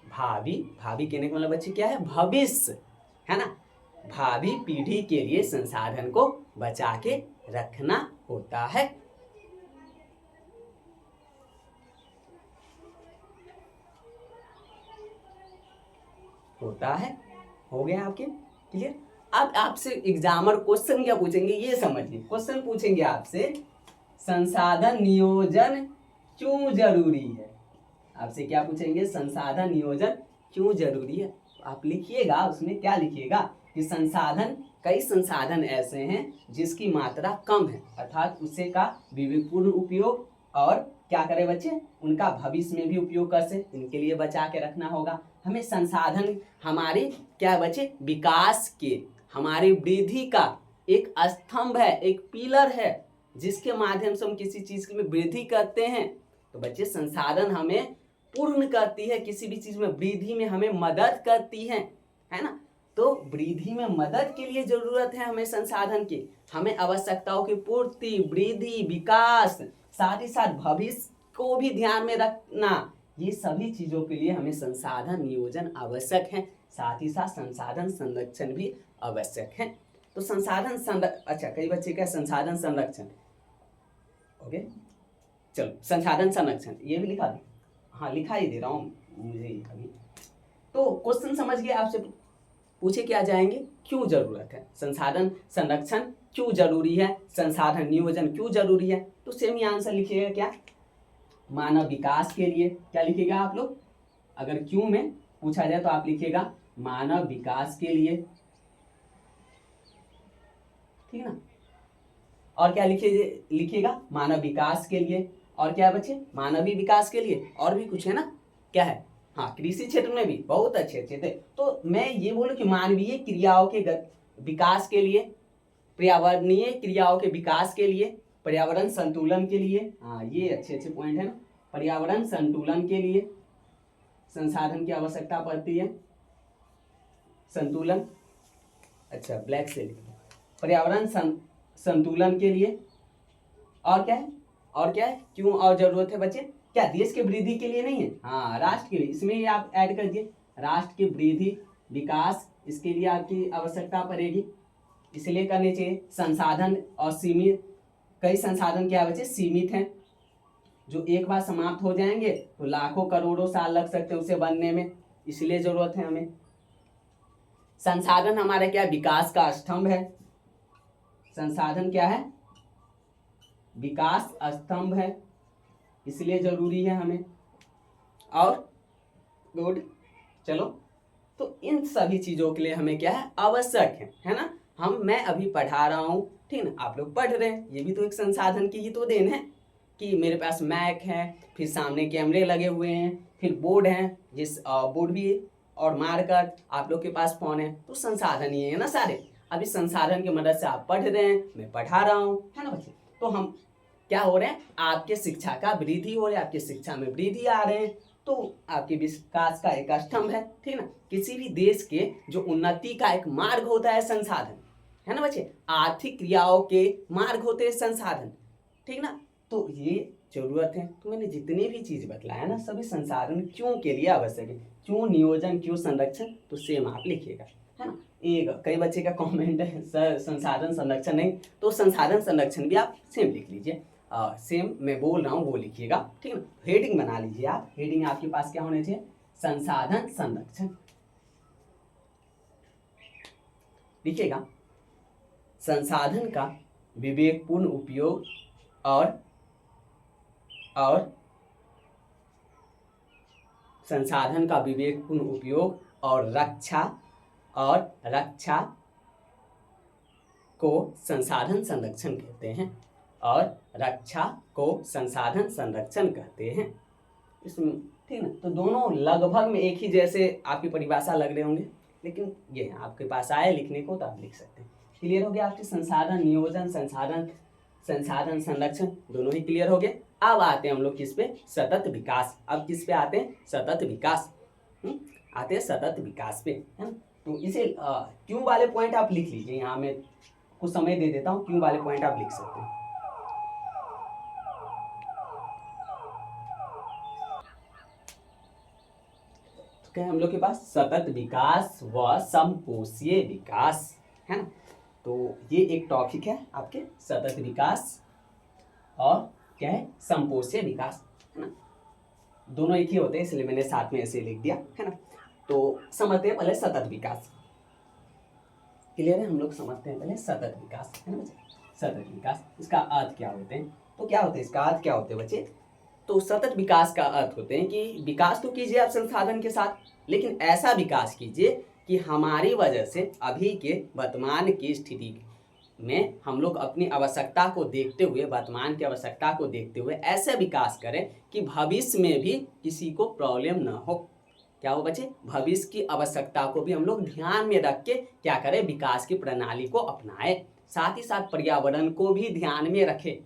भावी कहने का मतलब बच्चे क्या है, भविष्य, है ना। भावी पीढ़ी के लिए संसाधन को बचा के रखना होता है। हो गया आपके क्लियर। अब आपसे एग्जामर क्वेश्चन क्या पूछेंगे ये समझिए। क्वेश्चन पूछेंगे आपसे, संसाधन नियोजन क्यों जरूरी है। आपसे क्या पूछेंगे, संसाधन नियोजन क्यों जरूरी है। आप लिखिएगा, उसमें क्या लिखिएगा कि संसाधन, कई संसाधन ऐसे हैं जिसकी मात्रा कम है, अर्थात उसे का विवेकपूर्ण उपयोग और क्या करें बच्चे, उनका भविष्य में भी उपयोग कर से, इनके लिए बचा के रखना होगा हमें। संसाधन हमारी क्या बच्चे, विकास के, हमारी वृद्धि का एक स्तंभ है, एक पिलर है, जिसके माध्यम से हम किसी चीज में वृद्धि करते हैं। तो बच्चे संसाधन हमें पूर्ण करती है, किसी भी चीज में वृद्धि में हमें मदद करती है ना। तो वृद्धि में मदद के लिए जरूरत है हमें संसाधन की, हमें आवश्यकताओं की पूर्ति, वृद्धि, विकास, साथ ही साथ भविष्य को भी ध्यान में रखना, ये सभी चीजों के लिए हमें संसाधन नियोजन आवश्यक है। साथ ही साथ संसाधन संरक्षण भी आवश्यक है। तो संसाधन संरक्षण, अच्छा कई बच्चे क्या संसाधन संरक्षण, ओके चलो संसाधन संरक्षण ये भी लिखा दे, हाँ लिखा ही दे रहा हूँ मुझे अभी। तो क्वेश्चन समझ गए, आपसे पूछे क्या जाएंगे, क्यों जरूरत है संसाधन संरक्षण, क्यों जरूरी है संसाधन नियोजन, क्यों जरूरी है। तो सेम ही आंसर लिखिएगा, क्या मानव विकास के लिए। क्या लिखिएगा आप लोग, अगर क्यों में पूछा जाए तो आप लिखिएगा मानव विकास के लिए, ठीक है ना। और क्या लिखिएगा मानव विकास के लिए, और क्या है बच्चे मानवीय विकास के लिए, और भी कुछ है ना, क्या है, हाँ कृषि क्षेत्र में भी बहुत अच्छे अच्छे थे। तो मैं ये बोलूँ कि मानवीय क्रियाओं के विकास के लिए, पर्यावरणीय क्रियाओं के विकास के लिए, पर्यावरण संतुलन के लिए, हाँ ये अच्छे अच्छे पॉइंट है ना, पर्यावरण संतुलन के लिए संसाधन की आवश्यकता पड़ती है, संतुलन, अच्छा ब्लैक से लिखो, पर्यावरण संतुलन के लिए, और क्या है, और क्या है, क्यों और जरूरत है बच्चे, क्या देश के वृद्धि के लिए नहीं है, हाँ राष्ट्र के लिए, इसमें ही आप ऐड कर दिए, राष्ट्र की वृद्धि विकास, इसके लिए आपकी आवश्यकता पड़ेगी, इसलिए करनी चाहिए। संसाधन और सीमित, कई संसाधन क्या बच्चे सीमित हैं, जो एक बार समाप्त हो जाएंगे तो लाखों करोड़ों साल लग सकते हैं उसे बनने में, इसलिए जरूरत है हमें। संसाधन हमारा क्या विकास का स्तंभ है, संसाधन क्या है विकास स्तंभ है, इसलिए जरूरी है हमें। और गुड, चलो तो इन सभी चीजों के लिए हमें क्या है आवश्यक है ना, मैं अभी पढ़ा रहा हूँ, ठीक ना, आप लोग पढ़ रहे हैं, ये भी तो एक संसाधन की ही तो देन है कि मेरे पास मैक है, फिर सामने कैमरे लगे हुए हैं, फिर बोर्ड है, जिस बोर्ड भी और मार्कर, आप लोग के पास फोन है, तो संसाधन ही है ना सारे। अभी संसाधन की मदद से आप पढ़ रहे हैं, मैं पढ़ा रहा हूँ, है ना बच्चे, तो हम क्या हो रहे हैं, आपके शिक्षा का वृद्धि हो रहा है, आपकी शिक्षा में वृद्धि आ रहे हैं, तो आपके विकास का एक स्तंभ है, ठीक ना। किसी भी देश के जो उन्नति का एक मार्ग होता है संसाधन, है ना बच्चे, आर्थिक क्रियाओं के मार्ग होते हैं संसाधन, ठीक ना। तो ये जरूरत है, तो मैंने जितनी भी चीज बतलाया ना सभी संसाधन क्यों के लिए आवश्यक है, क्यों नियोजन क्यों संरक्षण, तो सेम आप लिखिएगा, है ना। एक कई बच्चे का कमेंट है सर संसाधन संरक्षण नहीं, तो संसाधन संरक्षण भी आप सेम लिख लीजिए, सेम मैं बोल रहा हूँ वो लिखिएगा, ठीक है। हेडिंग बना लीजिए आप, हेडिंग आपके पास क्या होने चाहिए, संसाधन संरक्षण लिखिएगा। संसाधन का विवेकपूर्ण उपयोग और संसाधन का विवेकपूर्ण उपयोग और रक्षा को संसाधन संरक्षण कहते हैं, और रक्षा को संसाधन संरक्षण कहते हैं, इसमें ठीक ना। तो दोनों लगभग में एक ही जैसे आपकी परिभाषा लग रहे होंगे, लेकिन ये आपके पास आए लिखने को तो आप लिख सकते हैं। क्लियर हो गया आपके संसाधन नियोजन, संसाधन संरक्षण दोनों ही क्लियर हो गए। अब आते हैं हम लोग किस पे, सतत विकास। अब किस पे आते हैं, सतत विकास, आते हैं सतत विकास पे, है ना। तो इसे क्यों वाले पॉइंट आप लिख लीजिए, यहाँ मैं कुछ समय दे देता हूँ, क्यों वाले पॉइंट आप लिख सकते हैं। तो क्या है हम लोग के पास, सतत विकास व समपोषीय विकास, है ना। तो ये एक टॉपिक है आपके, सतत विकास और क्या है समपोषीय विकास, है ना। दोनों एक ही होते हैं, इसलिए मैंने साथ में ऐसे लिख दिया, है ना। तो समझते हैं पहले सतत विकास, क्लियर है, हम लोग समझते हैं पहले सतत विकास, है ना बच्चे। सतत विकास इसका अर्थ क्या होते हैं, तो क्या होते हैं इसका अर्थ क्या होते हैं बच्चे। तो सतत विकास का अर्थ होते हैं कि विकास तो कीजिए आप संसाधन के साथ, लेकिन ऐसा विकास कीजिए कि हमारी वजह से अभी के वर्तमान की स्थिति में हम लोग अपनी आवश्यकता को देखते हुए, वर्तमान की आवश्यकता को देखते हुए ऐसे विकास करें कि भविष्य में भी किसी को प्रॉब्लम ना हो। क्या हो बच्चे, भविष्य की आवश्यकता को भी हम लोग ध्यान में रख के क्या करें, विकास की प्रणाली को अपनाएं, साथ ही साथ पर्यावरण को भी ध्यान में रखें,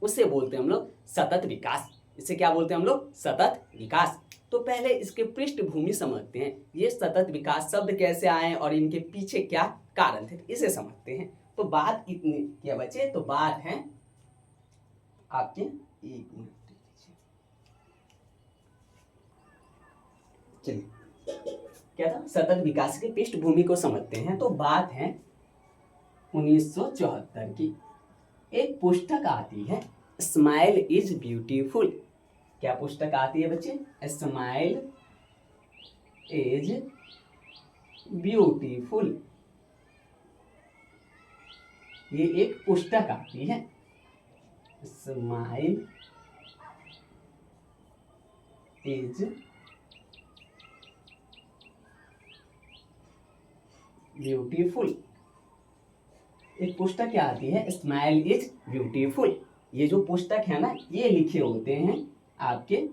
उससे बोलते हैं हम लोग सतत विकास। इसे क्या बोलते हैं हम लोग, सतत विकास। तो पहले इसके पृष्ठभूमि समझते हैं, ये सतत विकास शब्द कैसे आए और इनके पीछे क्या कारण थे, इसे समझते हैं। तो बात इतनी क्या बच्चे, तो बात है आपके, एक मिनट चलिए, क्या था, सतत विकास के पृष्ठभूमि को समझते हैं। तो बात है 1974 की, एक पुस्तक आती है स्माइल इज ब्यूटीफुल। क्या पुस्तक आती है बच्चे, स्माइल इज ब्यूटीफुल, ये एक पुस्तक आती है, स्माइल इज ब्यूटीफुल। एक पुस्तक क्या आती है, स्माइल इज ब्यूटीफुल। ये जो पुस्तक है ना, ये लिखे होते हैं आपके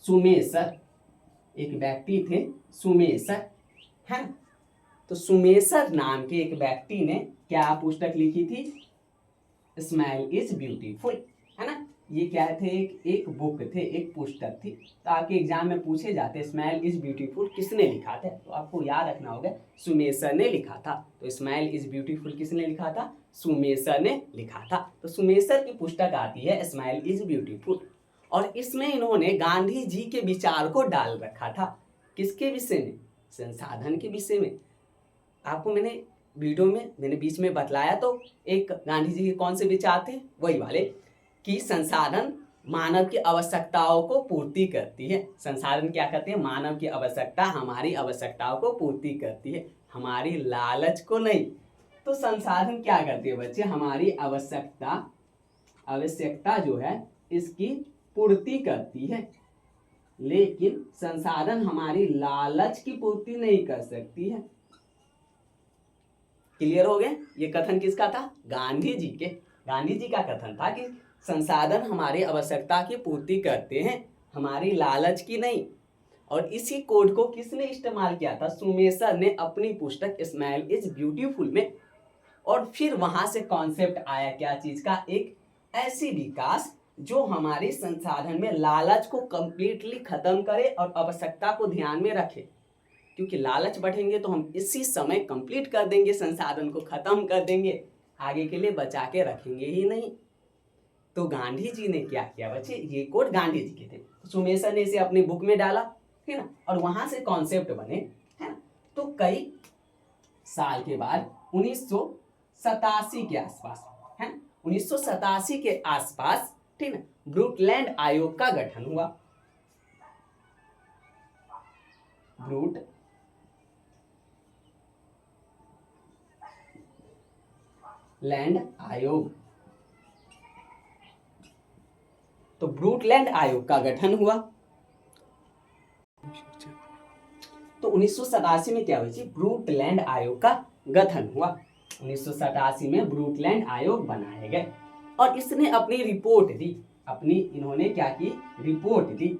सुमेसर, एक व्यक्ति थे सुमेसर, है ना। तो सुमेसर नाम के एक व्यक्ति ने क्या पुस्तक लिखी थी, स्माइल इज ब्यूटीफुल, है ना। ये क्या थे, एक बुक थे, एक पुस्तक थी। तो आपके एग्जाम में पूछे जाते स्माइल इज ब्यूटीफुल किसने लिखा था, तो आपको याद रखना होगा सुमेसर ने लिखा था। तो स्माइल इज ब्यूटीफुल किसने लिखा था, सुमेसर ने लिखा था। तो सुमेसर की पुस्तक आती है स्माइल इज ब्यूटीफुल, और इसमें इन्होंने गांधी जी के विचार को डाल रखा था। किसके विषय में, संसाधन के विषय में। आपको मैंने वीडियो में मैंने बीच में बतलाया, तो एक गांधी जी के कौन से विचार थे, वही वाले कि संसाधन मानव की आवश्यकताओं को पूर्ति करती है। संसाधन क्या करते हैं, मानव की आवश्यकता, हमारी आवश्यकताओं को पूर्ति करती है, हमारी लालच को नहीं। तो संसाधन क्या करते हैं बच्चे, हमारी आवश्यकता जो है इसकी पूर्ति करती है, लेकिन संसाधन हमारी लालच की पूर्ति नहीं कर सकती है। क्लियर हो गया। ये कथन किसका था, गांधी जी के। गांधी जी का कथन था कि संसाधन हमारी आवश्यकता की पूर्ति करते हैं, हमारी लालच की नहीं। और इसी कोड को किसने इस्तेमाल किया था, सुमेसर ने अपनी पुस्तक स्माइल इज ब्यूटीफुल में। और फिर वहां से कॉन्सेप्ट आया क्या चीज का, एक ऐसी विकास जो हमारे संसाधन में लालच को कंप्लीटली खत्म करे और आवश्यकता को ध्यान में रखे। क्योंकि लालच बढ़ेंगे तो हम इसी समय कंप्लीट कर देंगे, संसाधन को खत्म कर देंगे, आगे के लिए बचा के रखेंगे ही नहीं। तो गांधी जी ने क्या किया बच्चे, ये कोड गांधी जी के थे, सुमेसर ने इसे अपनी बुक में डाला, है ना, और वहां से कॉन्सेप्ट बने, है ना। तो कई साल के बाद 1987 के आसपास, है 1987 के आसपास, ठीक है, ब्रूटलैंड आयोग का गठन हुआ। ब्रूटलैंड आयोग, तो ब्रूटलैंड आयोग का गठन हुआ। तो 1987 में क्या हुआ जी, ब्रूटलैंड आयोग का गठन हुआ। 1987 में ब्रूटलैंड आयोग बनाए गए, और इसने अपनी रिपोर्ट दी, इन्होंने क्या की, रिपोर्ट दी।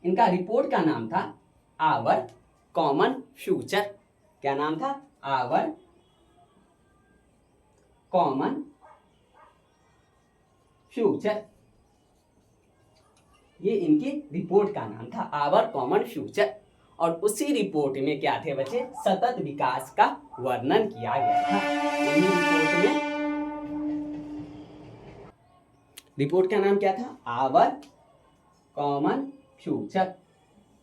इनका रिपोर्ट का नाम था आवर कॉमन फ्यूचर। क्या नाम था, आवर कॉमन फ्यूचर। ये इनकी रिपोर्ट का नाम था, आवर कॉमन फ्यूचर। और उसी रिपोर्ट में क्या थे बच्चे, सतत विकास का वर्णन किया गया था। रिपोर्ट का नाम क्या था, आवर कॉमन फ्यूचर।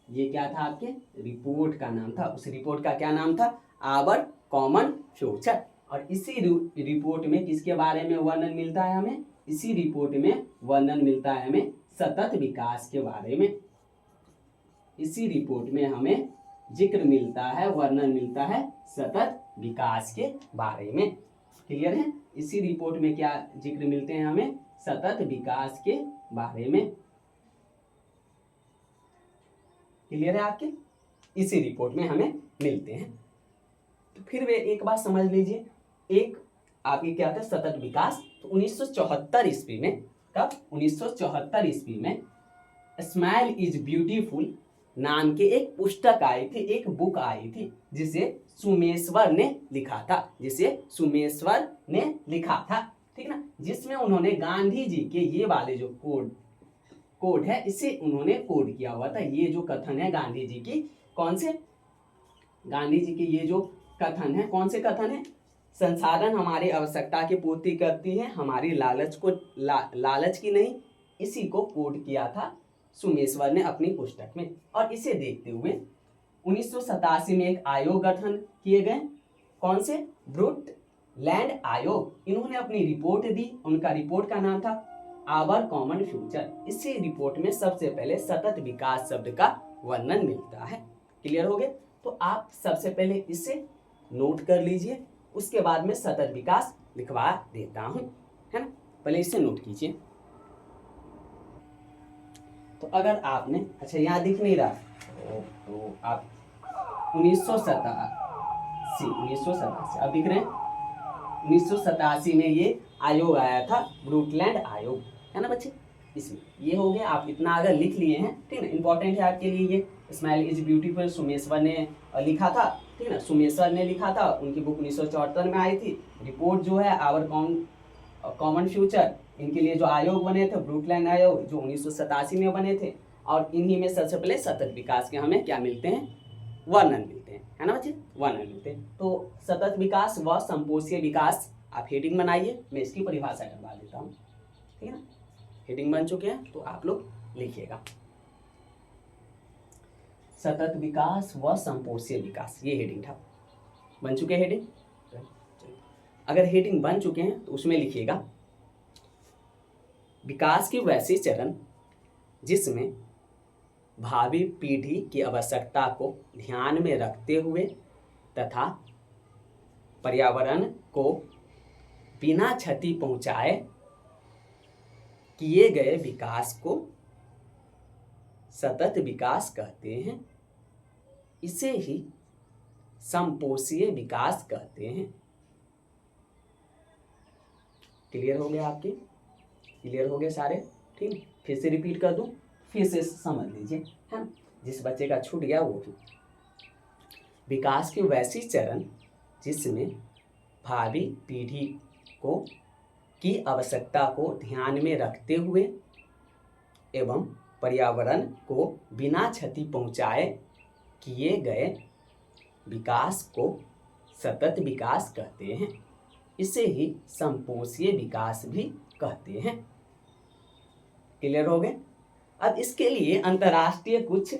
ये क्या था, आपके रिपोर्ट का नाम था। उस रिपोर्ट का क्या नाम था, आवर कॉमन फ्यूचर। और इसी रिपोर्ट में किसके बारे में वर्णन मिलता है हमें, इसी रिपोर्ट में वर्णन मिलता है हमें सतत विकास के बारे में। इसी रिपोर्ट में हमें जिक्र मिलता है, वर्णन मिलता है सतत विकास के बारे में। क्लियर है। इसी रिपोर्ट में क्या जिक्र मिलते हैं हमें, सतत विकास के बारे में। क्लियर है आपके, इसी रिपोर्ट में हमें मिलते हैं। तो फिर वे एक बात समझ लीजिए, एक आपके क्या था, सतत विकास। तो 1974 ईस्वी में, कब, 1974 ईस्वी में स्माइल इज ब्यूटीफुल नाम के एक पुस्तक आई थी, एक बुक आई थी, जिसे सुमेश्वर ने लिखा था, ठीक ना। जिसमें उन्होंने गांधी जी के ये वाले जो कोड है, इसे उन्होंने कोड किया हुआ था। ये जो कथन है गांधी जी की, कौन से, गांधी जी के ये जो कथन है, कौन से कथन है, संसाधन हमारी आवश्यकता की पूर्ति करती है, हमारी लालच की नहीं। इसी को कोड किया था सुमेश्वर ने अपनी पुस्तक में। और इसे देखते हुए 1987 में एक आयोग गठन किए गए, कौन से, ब्रूटलैंड आयोग। इन्होंने अपनी रिपोर्ट दी, उनका रिपोर्ट का नाम था आवर कॉमन फ्यूचर। इसी रिपोर्ट में सबसे पहले सतत विकास शब्द का वर्णन मिलता है। क्लियर हो गया। तो आप सबसे पहले इसे नोट कर लीजिए, उसके बाद में सतत विकास लिखवा देता हूं, है ना। पहले इसे नोट कीजिए। तो अगर आपने, अच्छा यहाँ दिख नहीं रहा, तो आप 1987 1987 अब दिख रहे हैं 1987 में ये आयोग आया था, ब्रूटलैंड आयोग, है ना बच्चे। इसमें ये हो गया, आप इतना अगर लिख लिए हैं, ठीक है ना, इंपॉर्टेंट है आपके लिए ये। स्माइल इज ब्यूटीफुल सुमेश्वर ने लिखा था, ठीक है ना, सुमेश्वर ने लिखा था, उनकी बुक 1974 में आई थी। रिपोर्ट जो है आवर कॉमन फ्यूचर, इनके लिए जो आयोग बने थे ब्रूटलैंड आयोग, जो 1987 में बने थे। और इन्हीं में सबसे पहले सतत विकास के हमें क्या मिलते हैं, वर्णन मिलते हैं, है ना बच्चे, वर्णन मिलते हैं। तो सतत विकास व संपोषीय विकास, आप हेडिंग बनाइए, मैं इसकी परिभाषा करवा देता हूँ, ठीक है ना। हेडिंग बन चुके हैं तो आप लोग लिखिएगा, सतत विकास व संपोषीय विकास, ये हेडिंग था। बन चुके हैं हेडिंग? अगर हेडिंग बन चुके हैं तो उसमें लिखिएगा विकास के वैसे चरण जिसमें भावी पीढ़ी की आवश्यकता को ध्यान में रखते हुए तथा पर्यावरण को बिना क्षति पहुंचाए किए गए विकास को सतत विकास कहते हैं। इसे ही संपोषीय विकास कहते हैं। क्लियर हो गया आपके? क्लियर हो गए सारे? ठीक, फिर से रिपीट कर दूं, फिर से समझ लीजिए, है ना, जिस बच्चे का छूट गया वो भी। विकास के वैसे चरण जिसमें भावी पीढ़ी को की आवश्यकता को ध्यान में रखते हुए एवं पर्यावरण को बिना क्षति पहुंचाए किए गए विकास को सतत विकास कहते हैं। इसे ही संपोषीय विकास भी कहते हैं। क्लियर हो गए? अब इसके लिए अंतर्राष्ट्रीय कुछ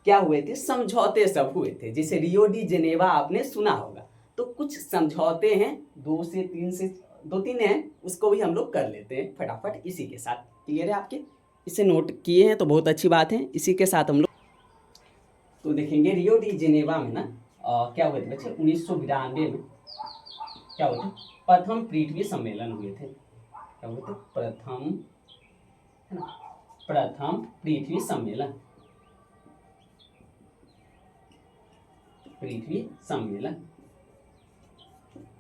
क्या हुए थे, समझौते सब हुए थे, जैसे रियो डी जेनेवा आपने सुना होगा। तो कुछ समझौते हैं, 2-3 हैं, उसको भी हम लोग कर लेते हैं फटाफट इसी के साथ। क्लियर है आपके? इसे नोट किए हैं तो बहुत अच्छी बात है। इसी के साथ हम लोग तो देखेंगे रियो डी जेनेवा में ना क्या हुए थे बच्चे, 1992 में क्या हुए थे, प्रथम पृथ्वी सम्मेलन हुए थे। क्या हुए थे? प्रथम पृथ्वी सम्मेलन, पृथ्वी सम्मेलन।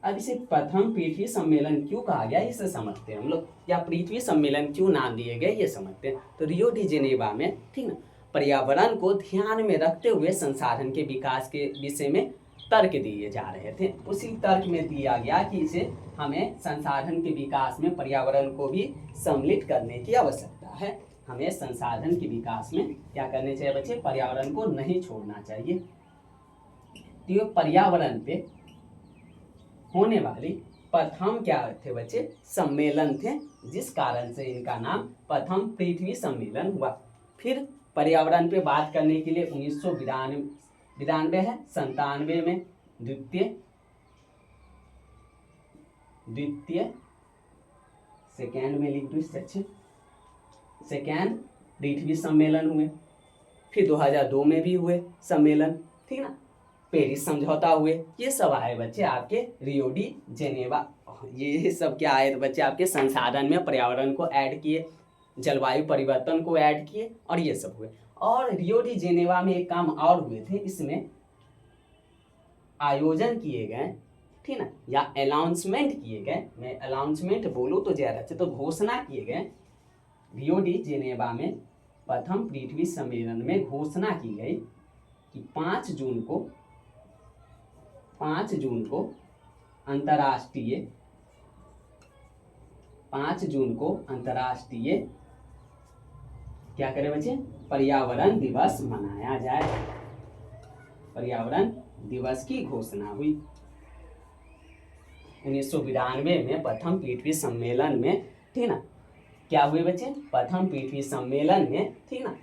अब इसे प्रथम पृथ्वी सम्मेलन क्यों कहा गया इसे समझते हैं हम लोग, या पृथ्वी सम्मेलन क्यों नाम दिए गए ये समझते हैं। तो रियो डी जेनेवा में, ठीक ना, पर्यावरण को ध्यान में रखते हुए संसाधन के विकास के विषय में तर्क दिए जा रहे थे। उसी तर्क में दिया गया कि इसे हमें संसाधन के विकास में पर्यावरण को भी सम्मिलित करने की आवश्यकता है। हमें संसाधन के विकास में क्या करने चाहिए बच्चे, पर्यावरण को नहीं छोड़ना चाहिए। तो ये पर्यावरण पे होने वाली प्रथम क्या थे बच्चे, सम्मेलन थे, जिस कारण से इनका नाम प्रथम पृथ्वी सम्मेलन हुआ। फिर पर्यावरण पे बात करने के लिए 1992 है, 97 में द्वितीय सेकेंड में लिख दो इससे अच्छे, सेकेंड पृथ्वी सम्मेलन हुए। फिर 2002 में भी हुए सम्मेलन, ठीक ना, पेरिस समझौता हुए। ये सब आए बच्चे आपके रियो डी जेनेवा। ये सब क्या आए बच्चे आपके, संसाधन में पर्यावरण को ऐड किए, जलवायु परिवर्तन को ऐड किए, और ये सब हुए। और रियो डी जेनेवा में एक काम और हुए थे, इसमें आयोजन किए गए, ठीक ना, या अनाउंसमेंट किए गए, मैं अनाउंसमेंट बोलूँ तो ज्यादा अच्छे, तो घोषणा किए गए। रियो डी जेनेवा में प्रथम पृथ्वी सम्मेलन में घोषणा की गई कि 5 जून को अंतर्राष्ट्रीय क्या करें बच्चे, पर्यावरण दिवस मनाया जाए। पर्यावरण दिवस की घोषणा हुई 1992 में प्रथम पृथ्वी सम्मेलन में, ठीक ना। क्या हुए बच्चे, प्रथम पृथ्वी सम्मेलन में, ठीक ना,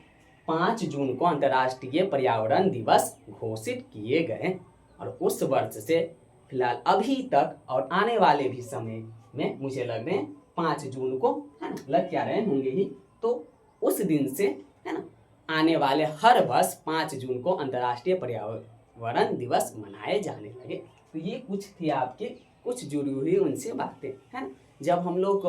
5 जून को अंतर्राष्ट्रीय पर्यावरण दिवस घोषित किए गए। और उस वर्ष से फिलहाल अभी तक और आने वाले भी समय में मुझे लग रहे हैं 5 जून को, है ना, लग क्या रहे होंगे ही, तो उस दिन से, है ना, आने वाले हर वर्ष 5 जून को अंतर्राष्ट्रीय पर्यावरण दिवस मनाए जाने लगे। तो ये कुछ थी आपके कुछ जुड़ी हुई उनसे बातें, है ना। जब हम लोग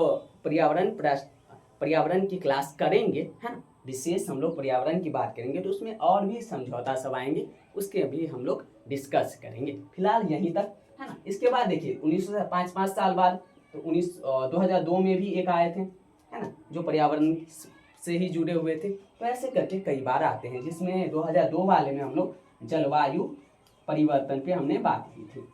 पर्यावरण की क्लास करेंगे, है ना, विशेष हम लोग पर्यावरण की बात करेंगे, तो उसमें और भी समझौता सब आएंगे, उसके भी हम लोग डिस्कस करेंगे। फिलहाल यहीं तक, है ना। इसके बाद देखिए 1900 से 5 साल बाद तो 2002 में भी एक आए थे, है ना, जो पर्यावरण से ही जुड़े हुए थे। तो ऐसे करके कई बार आते हैं, जिसमें 2002 वाले में हम लोग जलवायु परिवर्तन पे हमने बात की थी।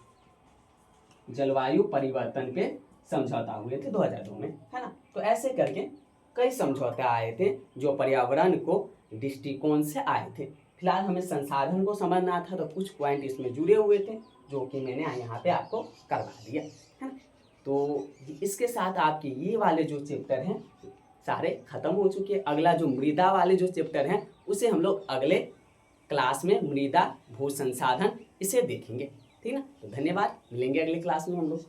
जलवायु परिवर्तन पे समझौता हुए थे 2002 में, है ना। तो ऐसे करके कई समझौते आए थे जो पर्यावरण को दृष्टिकोण से आए थे। फिलहाल हमें संसाधन को समझना था, तो कुछ पॉइंट इसमें जुड़े हुए थे जो कि मैंने यहाँ पे आपको करवा दिया, है ना। तो इसके साथ आपके ये वाले जो चैप्टर हैं सारे खत्म हो चुके हैं। अगला जो मृदा वाले जो चैप्टर हैं उसे हम लोग अगले क्लास में, मृदा भू संसाधन, इसे देखेंगे, ठीक ना। तो धन्यवाद, मिलेंगे अगले क्लास में हम लोग।